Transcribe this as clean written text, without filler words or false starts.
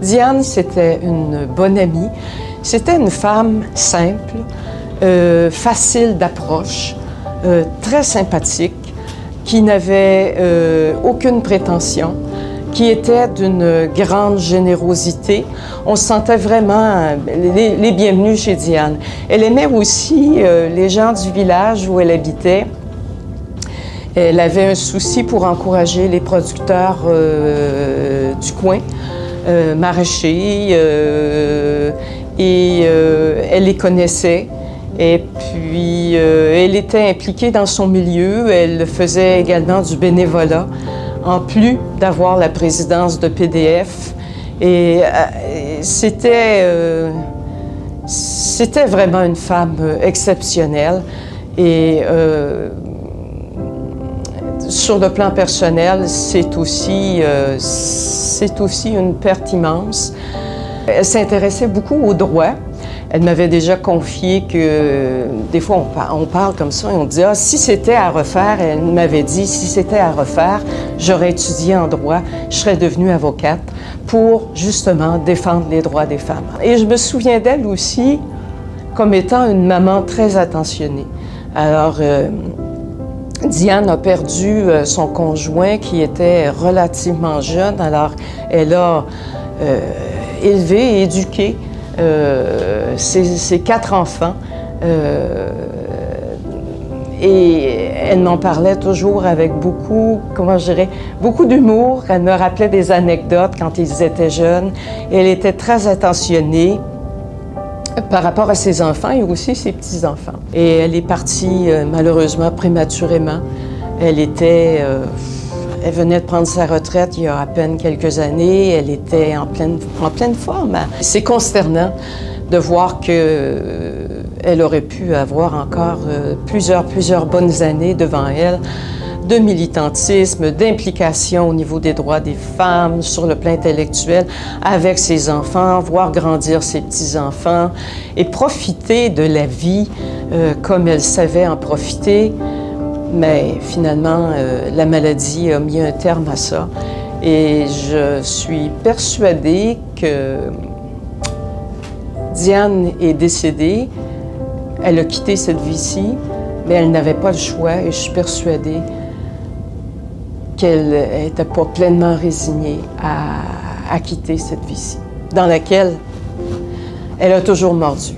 Diane, c'était une bonne amie. C'était une femme simple, facile d'approche, très sympathique, qui n'avait aucune prétention, qui était d'une grande générosité. On se sentait vraiment les bienvenus chez Diane. Elle aimait aussi les gens du village où elle habitait. Elle avait un souci pour encourager les producteurs du coin, maraîchers, et elle les connaissait. Et puis, elle était impliquée dans son milieu. Elle faisait également du bénévolat, en plus d'avoir la présidence de PDF. Et c'était vraiment une femme exceptionnelle. Et sur le plan personnel, c'est aussi une perte immense. Elle s'intéressait beaucoup au droit. Elle m'avait déjà confié que, des fois, on parle comme ça et on dit « Ah, si c'était à refaire », elle m'avait dit « Si c'était à refaire, j'aurais étudié en droit, je serais devenue avocate pour, justement, défendre les droits des femmes. » Et je me souviens d'elle aussi comme étant une maman très attentionnée. Alors, Diane a perdu son conjoint qui était relativement jeune, alors elle a élevé et éduqué ses 4 enfants. Et elle m'en parlait toujours avec beaucoup, comment je dirais, beaucoup d'humour. Elle me rappelait des anecdotes quand ils étaient jeunes. Et elle était très attentionnée par rapport à ses enfants et aussi ses petits-enfants. Et elle est partie malheureusement prématurément. Elle venait de prendre sa retraite il y a à peine quelques années. Elle était en pleine forme. C'est consternant de voir qu'elle aurait pu avoir encore plusieurs bonnes années devant elle de militantisme, d'implication au niveau des droits des femmes, sur le plan intellectuel, avec ses enfants, voir grandir ses petits-enfants et profiter de la vie comme elle savait en profiter. Mais finalement, la maladie a mis un terme à ça. Et je suis persuadée que Diane est décédée. Elle a quitté cette vie-ci, mais elle n'avait pas le choix et je suis persuadée qu'elle n'était pas pleinement résignée à quitter cette vie-ci, dans laquelle elle a toujours mordu.